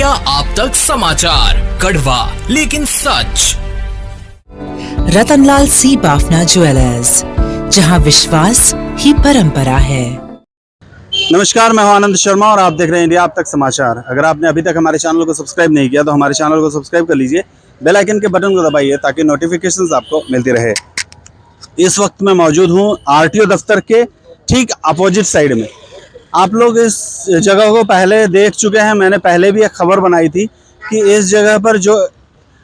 India आप तक समाचार, कड़वा लेकिन सच। रतनलाल सी बाफना ज्वेलर्स, जहां विश्वास ही परंपरा है। नमस्कार, मैं हूं आनंद शर्मा और आप देख रहे हैं इंडिया आप तक समाचार। अगर आपने अभी तक हमारे चैनल को सब्सक्राइब नहीं किया तो हमारे चैनल को सब्सक्राइब कर लीजिए, बेल आइकन के बटन को दबाइए ताकि नोटिफिकेशंस आपको मिलती रहे। इस वक्त मैं मौजूद हूं आरटीओ दफ्तर के ठीक अपोजिट साइड में। आप लोग इस जगह को पहले देख चुके हैं, मैंने पहले भी एक खबर बनाई थी कि इस जगह पर जो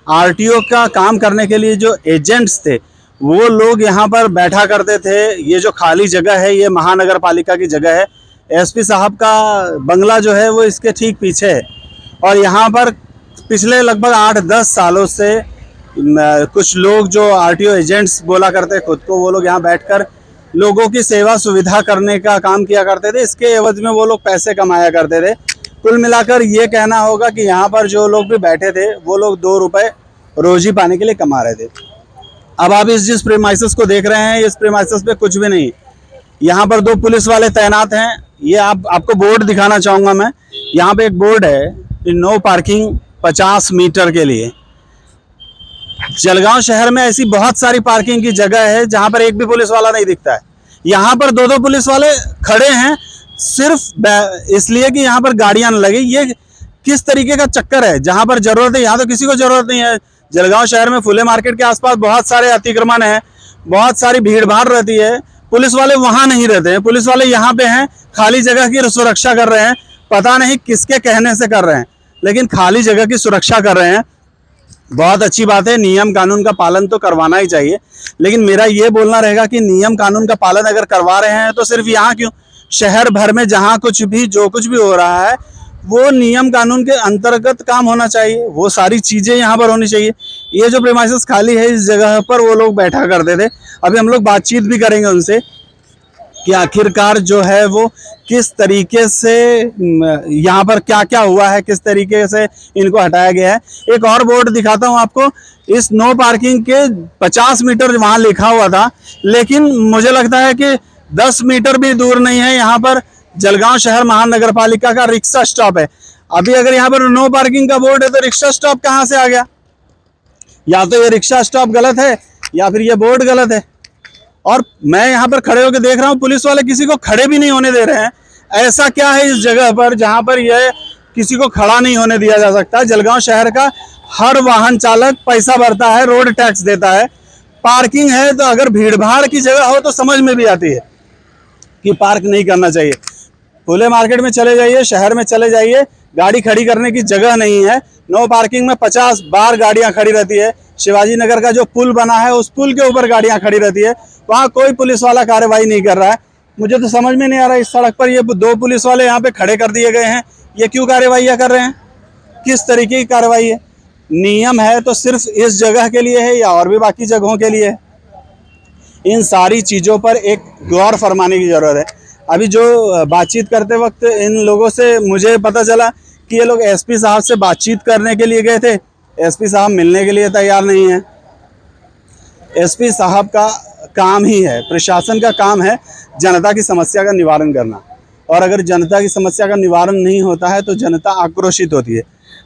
आरटीओ का काम करने के लिए जो एजेंट्स थे वो लोग यहाँ पर बैठा करते थे। ये जो खाली जगह है ये महानगर पालिका की जगह है। एसपी साहब का बंगला जो है वो इसके ठीक पीछे है और यहाँ पर पिछले लगभग 8-10 सालों से कुछ लोग जो आरटीओ एजेंट्स बोला करते खुद को, वो लोग यहाँ बैठकर लोगों की सेवा सुविधा करने का काम किया करते थे। इसके एवज में वो लोग पैसे कमाया करते थे। कुल मिलाकर ये कहना होगा कि यहाँ पर जो लोग भी बैठे थे वो लोग 2 रुपए रोजी पाने के लिए कमा रहे थे। अब आप इस जिस प्रीमाइसेस को देख रहे हैं, इस प्रीमाइसेस पे कुछ भी नहीं। यहाँ पर 2 पुलिस वाले तैनात हैं। ये आपको बोर्ड दिखाना चाहूँगा मैं। यहाँ पे एक बोर्ड है, नो पार्किंग 50 मीटर के लिए। जलगांव शहर में ऐसी बहुत सारी पार्किंग की जगह है जहां पर एक भी पुलिस वाला नहीं दिखता है। यहाँ पर 2-2 पुलिस वाले खड़े हैं सिर्फ इसलिए कि यहाँ पर गाड़ियां न लगे। ये किस तरीके का चक्कर है? जहां पर जरूरत है यहाँ तो किसी को जरूरत नहीं है। जलगांव शहर में फुले मार्केट के आसपास बहुत सारे अतिक्रमण है, बहुत सारी भीड़ भाड़ रहती है। पुलिस वाले वहां नहीं रहते हैं, पुलिस वाले यहाँ पे हैं, खाली जगह की सुरक्षा कर रहे हैं। पता नहीं किसके कहने से कर रहे हैं, लेकिन खाली जगह की सुरक्षा कर रहे हैं। बहुत अच्छी बात है, नियम कानून का पालन तो करवाना ही चाहिए, लेकिन मेरा ये बोलना रहेगा कि नियम कानून का पालन अगर करवा रहे हैं तो सिर्फ यहाँ क्यों, शहर भर में जहाँ जो कुछ भी हो रहा है वो नियम कानून के अंतर्गत काम होना चाहिए। वो सारी चीज़ें यहाँ पर होनी चाहिए। ये जो प्रीमाइसेस खाली है इस जगह पर वो लोग बैठा करते थे। अभी हम लोग बातचीत भी करेंगे उनसे कि आखिरकार जो है वो किस तरीके से यहाँ पर क्या क्या हुआ है, किस तरीके से इनको हटाया गया है। एक और बोर्ड दिखाता हूँ आपको। इस नो पार्किंग के 50 मीटर वहाँ लिखा हुआ था, लेकिन मुझे लगता है कि 10 मीटर भी दूर नहीं है। यहाँ पर जलगांव शहर महानगर पालिका का रिक्शा स्टॉप है। अभी अगर यहाँ पर नो पार्किंग का बोर्ड है तो रिक्शा स्टॉप कहाँ से आ गया? या तो ये रिक्शा स्टॉप गलत है या फिर ये बोर्ड गलत है। और मैं यहाँ पर खड़े होकर देख रहा हूँ पुलिस वाले किसी को खड़े भी नहीं होने दे रहे हैं। ऐसा क्या है इस जगह पर जहाँ पर यह किसी को खड़ा नहीं होने दिया जा सकता? जलगांव शहर का हर वाहन चालक पैसा भरता है, रोड टैक्स देता है। पार्किंग है तो अगर भीड़ भाड़ की जगह हो तो समझ में भी आती है कि पार्क नहीं करना चाहिए। फुले मार्केट में चले जाइए, शहर में चले जाइए, गाड़ी खड़ी करने की जगह नहीं है। नो पार्किंग में 50 बार गाड़ियां खड़ी रहती है। शिवाजी नगर का जो पुल बना है उस पुल के ऊपर गाड़ियां खड़ी रहती है, वहाँ कोई पुलिस वाला कार्रवाई नहीं कर रहा है। मुझे तो समझ में नहीं आ रहा इस सड़क पर ये 2 पुलिस वाले यहाँ पे खड़े कर दिए गए हैं, ये क्यों कार्रवाइयाँ कर रहे हैं? किस तरीके की कार्रवाई है? नियम है तो सिर्फ इस जगह के लिए है या और भी बाकी जगहों के लिए है? इन सारी चीज़ों पर एक गौर फरमाने की ज़रूरत है। अभी जो बातचीत करते वक्त इन लोगों से मुझे पता चला कि ये लोग एसपी साहब से बातचीत करने के लिए गए थे। एसपी साहब मिलने के लिए तैयार नहीं है। एसपी साहब का काम ही है, प्रशासन का काम है जनता की समस्या का निवारण करना, और अगर जनता की समस्या का निवारण नहीं होता है तो जनता आक्रोशित होती है।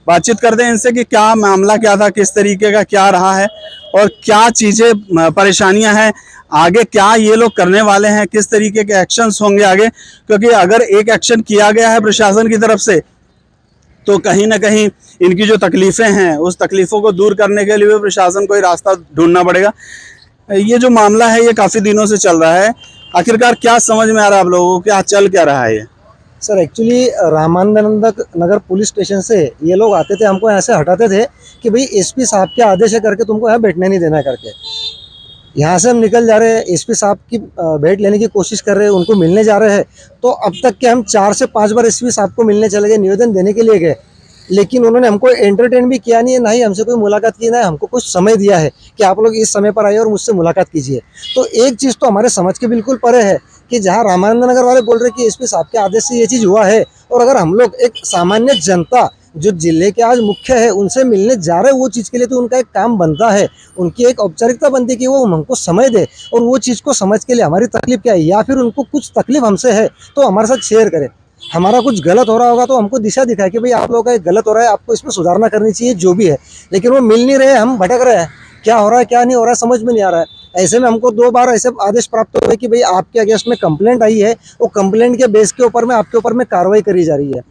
बातचीत करते हैं इनसे कि क्या मामला क्या था, किस तरीके का क्या रहा है और क्या चीज़ें परेशानियां हैं, आगे क्या ये लोग करने वाले हैं, किस तरीके के एक्शंस होंगे आगे। क्योंकि अगर एक एक्शन किया गया है प्रशासन की तरफ से तो कहीं ना कहीं इनकी जो तकलीफ़ें हैं उस तकलीफ़ों को दूर करने के लिए प्रशासन को ही रास्ता ढूंढना पड़ेगा। ये जो मामला है ये काफ़ी दिनों से चल रहा है। आखिरकार क्या समझ में आ रहा है आप लोगों को, क्या चल क्या रहा है ये? सर एक्चुअली रामानंद नगर पुलिस स्टेशन से ये लोग आते थे, हमको यहाँ से हटाते थे कि भाई एसपी साहब के आदेश है करके तुमको यहाँ बैठने नहीं देना करके। यहाँ से हम निकल जा रहे हैं, एसपी साहब की भेंट लेने की कोशिश कर रहे हैं, उनको मिलने जा रहे हैं। तो अब तक के हम 4 से 5 बार एसपी साहब को मिलने चले गए, निवेदन देने के लिए गए, लेकिन उन्होंने हमको एंटरटेन भी किया नहीं है, ना ही हमसे कोई मुलाकात की, ना हमको कुछ समय दिया है कि आप लोग इस समय पर आइए और मुझसे मुलाकात कीजिए। तो एक चीज़ तो हमारे समझ के बिल्कुल परे है कि जहाँ रामानंद नगर वाले बोल रहे हैं कि एसपी साहब के आदेश से ये चीज़ हुआ है, और अगर हम लोग एक सामान्य जनता जो जिले के आज मुख्य है उनसे मिलने जा रहे हैं, वो चीज़ के लिए तो उनका एक काम बनता है, उनकी एक औपचारिकता बनती है कि वो हमको समय दे और वो चीज़ को समझ के लिए हमारी तकलीफ क्या है या फिर उनको कुछ तकलीफ हमसे है तो हमारे साथ शेयर करें। हमारा कुछ गलत हो रहा होगा तो हमको दिशा दिखाए कि भाई आप लोगों का ये गलत हो रहा है, आपको इसमें सुधारना करनी चाहिए जो भी है। लेकिन वो मिल नहीं रहे, हम भटक रहे हैं, क्या हो रहा है क्या नहीं हो रहा है समझ में नहीं आ रहा है। ऐसे में हमको 2 बार ऐसे आदेश प्राप्त हुए कि भाई आपके अगेंस्ट में कंप्लेंट आई है, वो कंप्लेंट के बेस के ऊपर में आपके ऊपर में कार्रवाई करी जा रही है।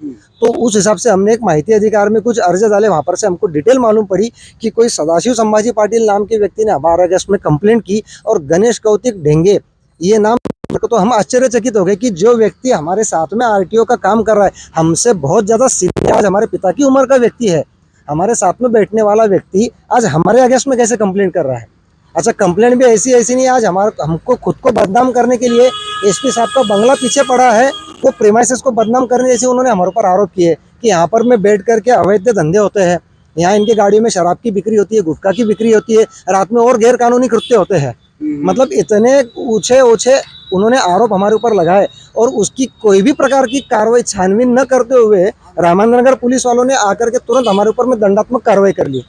तो उस हिसाब से हमने एक माहिती अधिकार में कुछ अर्ज डाले, वहाँ पर से हमको डिटेल मालूम पड़ी कि कोई सदाशिव संभाजी पाटिल नाम के व्यक्ति ने हमारे अगेंस्ट में कंप्लेंट की और गणेश कौतिक ढेंगे ये नाम, तो हम आश्चर्यचकित हो गए कि जो व्यक्ति हमारे साथ में आरटीओ का काम कर रहा है, हमसे बहुत ज़्यादा सीनियर, आज हमारे पिता की उम्र का व्यक्ति है, हमारे साथ में बैठने वाला व्यक्ति आज हमारे अगेंस्ट में कैसे कंप्लेंट कर रहा है। अच्छा, कंप्लेंट भी ऐसी नहीं, आज हमको खुद को बदनाम करने के लिए एसपी साहब का बंगला पीछे पड़ा है, वो प्रेमाइसेस को बदनाम करने जैसे उन्होंने हमारे ऊपर आरोप किए कि यहाँ पर में बैठ करके अवैध धंधे होते हैं, यहाँ इनके गाड़ियों में शराब की बिक्री होती है, गुटखा की बिक्री होती है, रात में और गैर कानूनी कृत्य होते हैं। मतलब इतने ऊंचे उन्होंने आरोप हमारे ऊपर लगाए और उसकी कोई भी प्रकार की कार्रवाई छानबीन न करते हुए रामानंदनगर पुलिस वालों ने आकर के तुरंत हमारे ऊपर में दंडात्मक कार्रवाई कर ली।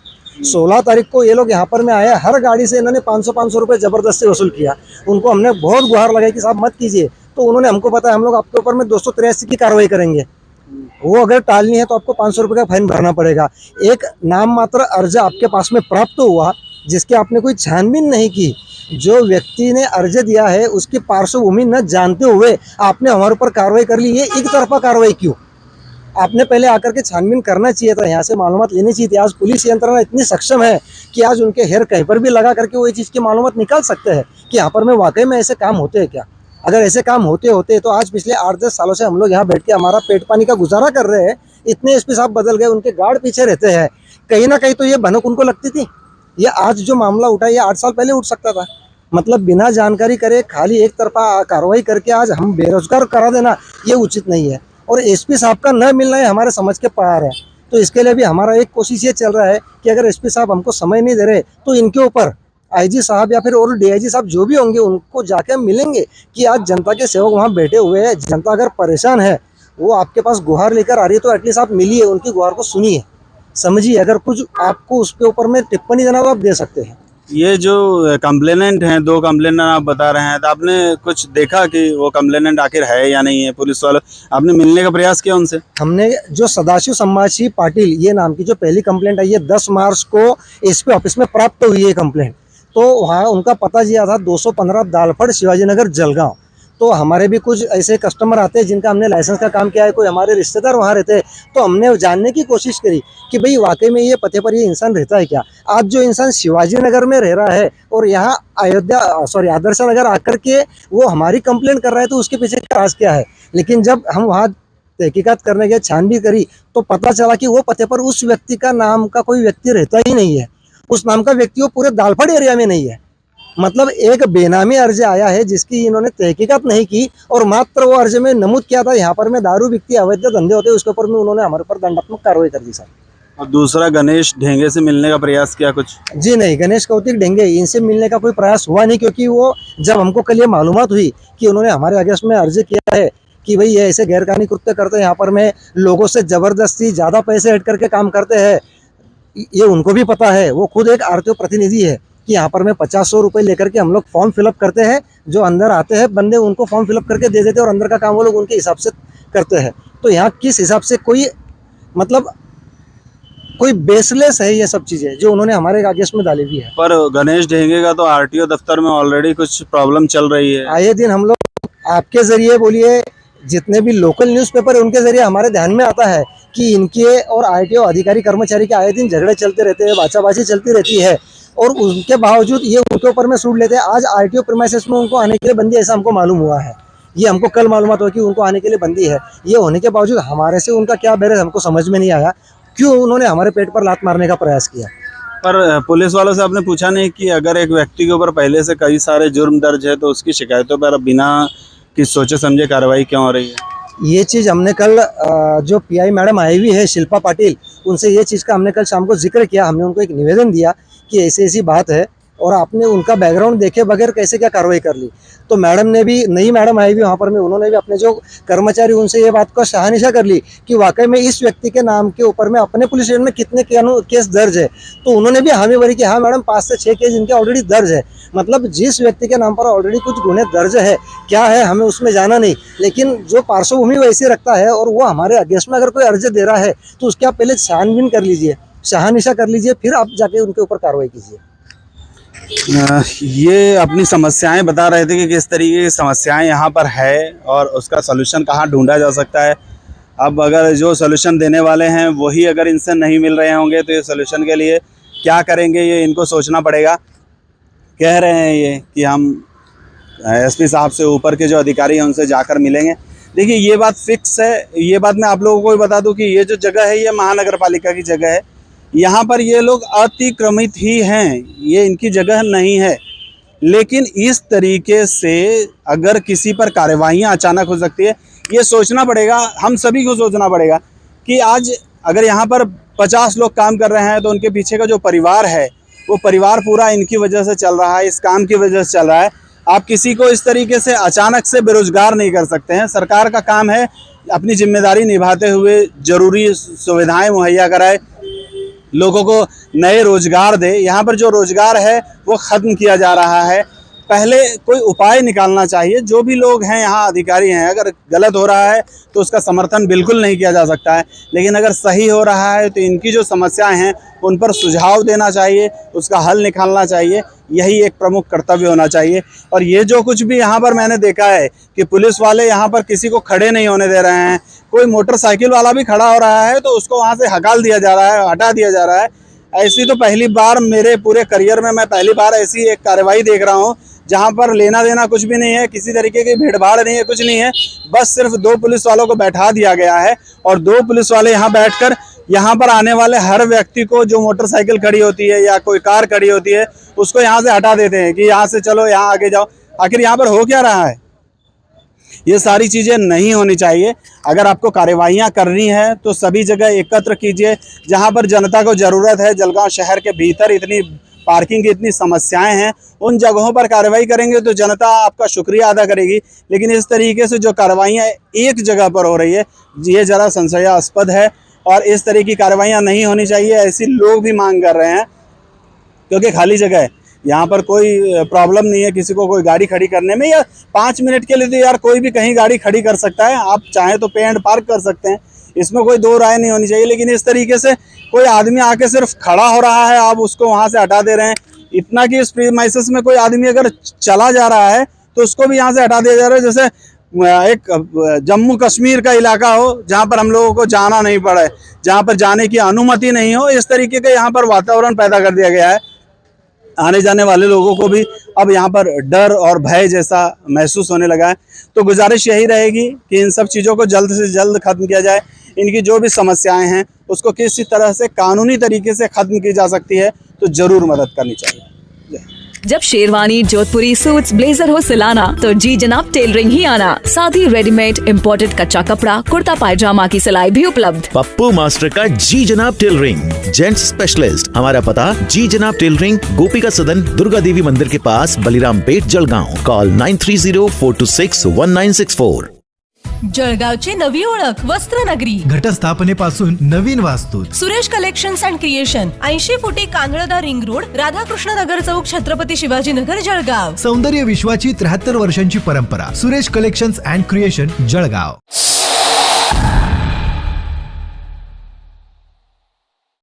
16 तारीख को ये लोग यहाँ पर में आए, हर गाड़ी से इन्होंने 500 रुपये जबरदस्ती वसूल किया। उनको हमने बहुत गुहार लगाई कि साहब मत कीजिए, तो उन्होंने हमको पता है हम लोग आपके ऊपर में 283 की कार्रवाई करेंगे, वो अगर टालनी है तो आपको 500 रुपये का फाइन भरना पड़ेगा। एक नाम मात्र अर्ज आपके पास में प्राप्त हुआ जिसके आपने कोई छानबीन नहीं की, जो व्यक्ति ने अर्ज दिया है उसकी पार्श्वभूमि न जानते हुए आपने हमारे ऊपर कार्रवाई कर ली। ये एक तरफा कार्रवाई क्यों? आपने पहले आकर के छानबीन करना चाहिए था, यहाँ से मालूमात लेनी चाहिए थी। आज पुलिस यंत्रणा इतनी सक्षम है कि आज उनके हेयर कहीं पर भी लगा करके वो ये चीज़ की मालूमात निकाल सकते हैं कि यहाँ पर में वाकई में ऐसे काम होते हैं क्या। अगर ऐसे काम होते तो आज पिछले 8-10 सालों से हम लोग यहाँ बैठ के हमारा पेट पानी का गुजारा कर रहे हैं। इतने एसपी साहब बदल गए, उनके गार्ड पीछे रहते हैं, कहीं ना कहीं तो ये भनक उनको लगती थी। ये आज जो मामला उठा ये 8 साल पहले उठ सकता था। मतलब बिना जानकारी करे खाली एक तरफा कार्रवाई करके आज हम बेरोजगार करा देना ये उचित नहीं है। और एसपी साहब का न मिलना है हमारे समझ के पार है। तो इसके लिए भी हमारा एक कोशिश ये चल रहा है कि अगर एसपी साहब हमको समय नहीं दे रहे तो इनके ऊपर आईजी साहब या फिर और डीआईजी साहब जो भी होंगे उनको जाके हम मिलेंगे कि आज जनता के सेवक वहाँ बैठे हुए हैं, जनता अगर परेशान है, वो आपके पास गुहार लेकर आ रही है तो एटलीस्ट आप मिलिए, उनकी गुहार को सुनिए, समझिए। अगर कुछ आपको उसके ऊपर में टिप्पणी देना तो आप दे सकते हैं। ये जो कंप्लेनेंट हैं, 2 कंप्लेनेंट आप बता रहे हैं, तो आपने कुछ देखा कि वो कंप्लेनेंट आखिर है या नहीं है? पुलिस वालों आपने मिलने का प्रयास किया उनसे? हमने जो सदाशिव संभाजी पाटिल ये नाम की जो पहली कंप्लेंट आई है 10 मार्च को एसपी ऑफिस में प्राप्त हुई है कंप्लेंट, तो वहाँ उनका पता दिया था 215 दालफड़ शिवाजीनगर जलगांव। तो हमारे भी कुछ ऐसे कस्टमर आते हैं जिनका हमने लाइसेंस का काम किया है, कोई हमारे रिश्तेदार वहाँ रहते हैं, तो हमने जानने की कोशिश करी कि भाई वाकई में ये पते पर ये इंसान रहता है क्या। आज जो इंसान शिवाजी नगर में रह रहा है और यहाँ आदर्श नगर आकर के वो हमारी कंप्लेंट कर रहा है, तो उसके पीछे का राज क्या है। लेकिन जब हम वहाँ तहकीकात करने गए, छानबीन करी, तो पता चला कि वो पते पर उस व्यक्ति का नाम का कोई व्यक्ति रहता ही नहीं है, उस नाम का व्यक्ति वो पूरे दालफड़ एरिया में नहीं है। मतलब एक बेनामी अर्ज आया है जिसकी इन्होंने तहकीकात नहीं की और मात्र वो अर्ज में नमूद किया था यहाँ पर में दारू बिकती, अवैध धंधे होते, उसके ऊपर में उन्होंने हमारे ऊपर दंडात्मक कार्रवाई कर दी सर। और दूसरा गणेश ढेंगे से मिलने का प्रयास किया कुछ? जी नहीं, गणेश कौतिक ढेंगे इनसे मिलने का कोई प्रयास हुआ नहीं, क्योंकि वो जब हमको कल ये मालूमात हुई कि उन्होंने हमारे अगेंस्ट में अर्ज किया है कि भाई ये ऐसे गैरकानूनी कृत्य करते हैं, यहाँ पर में लोगों से जबरदस्ती ज़्यादा पैसे ऐड करके काम करते हैं, ये उनको भी पता है। वो खुद एक आरटीओ प्रतिनिधि है कि यहाँ पर में 50-100 रुपये लेकर के हम लोग फॉर्म फिलअप करते हैं, जो अंदर आते हैं बंदे उनको फॉर्म फिलअप करके दे देते हैं और अंदर का काम वो लोग उनके हिसाब से करते हैं। तो यहाँ किस हिसाब से कोई मतलब कोई बेसलेस है ये सब चीज़ें जो उन्होंने हमारे अगेंस्ट में डाली हुई है। पर गणेश ढेंगे का तो आरटीओ दफ्तर में ऑलरेडी कुछ प्रॉब्लम चल रही है। आए दिन हम लोग आपके जरिए बोलिए, जितने भी लोकल न्यूज़पेपर है उनके जरिए हमारे ध्यान में आता है कि इनके और आरटीओ अधिकारी कर्मचारी के आए दिन झगड़े चलते रहते हैं, बाचाबाची चलती रहती है, और उनके बावजूद ये उनके ऊपर में सूट लेते हैं। आज आरटीओ प्रीमाइसेस में उनको आने के लिए बंदी, ऐसा हमको मालूम हुआ है। ये हमको कल मालूमात हुआ कि उनको आने के लिए बंदी है। ये होने के बावजूद हमारे से उनका क्या बैर है हमको समझ में नहीं आया, क्यों उन्होंने हमारे पेट पर लात मारने का प्रयास किया। पर पुलिस वालों से आपने पूछा नहीं कि अगर एक व्यक्ति के ऊपर पहले से कई सारे जुर्म दर्ज है तो उसकी शिकायतों पर बिना किसी सोचे समझे कार्रवाई क्यों हो रही है? ये चीज़ हमने कल जो पीआई मैडम आई हुई है शिल्पा पाटिल, उनसे ये चीज़ का हमने कल शाम को जिक्र किया। हमने उनको एक निवेदन दिया कि ऐसी ऐसी बात है, और आपने उनका बैकग्राउंड देखे बगैर कैसे क्या कार्रवाई कर ली। तो मैडम ने भी, नई मैडम आई भी वहाँ पर में, उन्होंने भी अपने जो कर्मचारी उनसे ये बात का शहानिशा कर ली कि वाकई में इस व्यक्ति के नाम के ऊपर में अपने पुलिस स्टेशन में कितने केस दर्ज है। तो उन्होंने भी हामी भरी कि हाँ मैडम 5 से 6 केस इनके ऑलरेडी दर्ज है। मतलब जिस व्यक्ति के नाम पर ऑलरेडी कुछ गुने दर्ज है, क्या है हमें उसमें जाना नहीं, लेकिन जो पार्श्वभूमि वैसी रखता है और वो हमारे अगेंस्ट में अगर कोई अर्जी दे रहा है तो उसके आप पहले छानबीन कर लीजिए, शहानिशा कर लीजिए, फिर आप जाके उनके ऊपर कार्रवाई कीजिए। ये अपनी समस्याएं बता रहे थे कि किस तरीके की समस्याएं यहाँ पर है और उसका सलूशन कहाँ ढूंढा जा सकता है। अब अगर जो सलूशन देने वाले हैं वही अगर इनसे नहीं मिल रहे होंगे तो ये सलूशन के लिए क्या करेंगे, ये इनको सोचना पड़ेगा। कह रहे हैं ये कि हम एसपी साहब से ऊपर के जो अधिकारी हैं उनसे जाकर मिलेंगे। देखिए ये बात फिक्स है, ये बात मैं आप लोगों को भी बता दूं कि ये जो जगह है ये महानगर पालिका की जगह है। यहाँ पर ये लोग अतिक्रमित ही हैं, ये इनकी जगह नहीं है। लेकिन इस तरीके से अगर किसी पर कार्रवाइयाँ अचानक हो सकती है, ये सोचना पड़ेगा, हम सभी को सोचना पड़ेगा कि आज अगर यहाँ पर 50 लोग काम कर रहे हैं तो उनके पीछे का जो परिवार है वो परिवार पूरा इनकी वजह से चल रहा है, इस काम की वजह से चल रहा है। आप किसी को इस तरीके से अचानक से बेरोजगार नहीं कर सकते हैं। सरकार का काम है अपनी जिम्मेदारी निभाते हुए जरूरी सुविधाएं मुहैया कराए, लोगों को नए रोजगार दे। यहाँ पर जो रोजगार है वो ख़त्म किया जा रहा है। पहले कोई उपाय निकालना चाहिए। जो भी लोग हैं यहाँ अधिकारी हैं, अगर गलत हो रहा है तो उसका समर्थन बिल्कुल नहीं किया जा सकता है, लेकिन अगर सही हो रहा है तो इनकी जो समस्याएं हैं उन पर सुझाव देना चाहिए, उसका हल निकालना चाहिए। यही एक प्रमुख कर्तव्य होना चाहिए। और ये जो कुछ भी यहाँ पर मैंने देखा है कि पुलिस वाले यहाँ पर किसी को खड़े नहीं होने दे रहे हैं, कोई मोटरसाइकिल वाला भी खड़ा हो रहा है तो उसको वहाँ से हकाल दिया जा रहा है, हटा दिया जा रहा है। ऐसी तो पहली बार मेरे पूरे करियर में मैं पहली बार ऐसी एक कार्रवाई देख रहा हूँ जहाँ पर लेना देना कुछ भी नहीं है, किसी तरीके की भीड़ भाड़ नहीं है, कुछ नहीं है। बस सिर्फ 2 पुलिस वालों को बैठा दिया गया है और 2 पुलिस वाले यहाँ बैठकर यहाँ पर आने वाले हर व्यक्ति को, जो मोटरसाइकिल खड़ी होती है या कोई कार खड़ी होती है, उसको यहाँ से हटा देते हैं कि यहाँ से चलो, यहाँ आगे जाओ। आखिर यहाँ पर हो क्या रहा है? ये सारी चीज़ें नहीं होनी चाहिए। अगर आपको कार्रवाइयाँ करनी है तो सभी जगह एकत्र कीजिए जहाँ पर जनता को ज़रूरत है। जलगांव शहर के भीतर इतनी पार्किंग की इतनी समस्याएं हैं, उन जगहों पर कार्रवाई करेंगे तो जनता आपका शुक्रिया अदा करेगी। लेकिन इस तरीके से जो कार्रवाइयाँ एक जगह पर हो रही है, ये ज़रा संशयास्पद है और इस तरह की कार्रवाइयाँ नहीं होनी चाहिए। ऐसी लोग भी मांग कर रहे हैं क्योंकि खाली जगह है, यहाँ पर कोई प्रॉब्लम नहीं है किसी को कोई गाड़ी खड़ी करने में। या 5 मिनट के लिए तो यार कोई भी कहीं गाड़ी खड़ी कर सकता है, आप चाहें तो पे एंड पार्क कर सकते हैं, इसमें कोई दो राय नहीं होनी चाहिए। लेकिन इस तरीके से कोई आदमी आके सिर्फ खड़ा हो रहा है, आप उसको वहाँ से हटा दे रहे हैं। इतना कि इस प्रीमाइसेस में कोई आदमी अगर चला जा रहा है तो उसको भी यहाँ से हटा दिया जा रहा है। जैसे एक जम्मू कश्मीर का इलाका हो जहाँ पर हम लोगों को जाना नहीं पड़े, जहाँ पर जाने की अनुमति नहीं हो, इस तरीके का यहाँ पर वातावरण पैदा कर दिया गया है। आने जाने वाले लोगों को भी अब यहाँ पर डर और भय जैसा महसूस होने लगा है। तो गुजारिश यही रहेगी कि इन सब चीज़ों को जल्द से जल्द ख़त्म किया जाए। इनकी जो भी समस्याएं हैं उसको किसी तरह से कानूनी तरीके से ख़त्म की जा सकती है तो ज़रूर मदद करनी चाहिए। जब शेरवानी, जोधपुरी सूट्स, ब्लेजर हो सिलाना तो जी जनाब टेलरिंग ही आना। साथ ही रेडीमेड, इम्पोर्टेड कच्चा कपड़ा, कुर्ता पायजामा की सिलाई भी उपलब्ध। पप्पू मास्टर का जी जनाब टेलरिंग जेंट्स स्पेशलिस्ट। हमारा पता जी जनाब टेलरिंग, गोपिका सदन, दुर्गा देवी मंदिर के पास, बलिराम पेट, जलगांव। कॉल 9304261964। जळगावची नवी ओळख वस्त्रनगरी, घटस्थापनेपासून नवीन वास्तू, सुरेश कलेक्शन्स अँड क्रिएशन, 80 फुटी कांदळदा रिंग रोड, राधाकृष्ण नगर चौक, छत्रपती शिवाजी नगर, जळगाव। सौंदर्य विश्वाची 73 वर्षांची परंपरा, Suresh collections and creation, Jalgaon.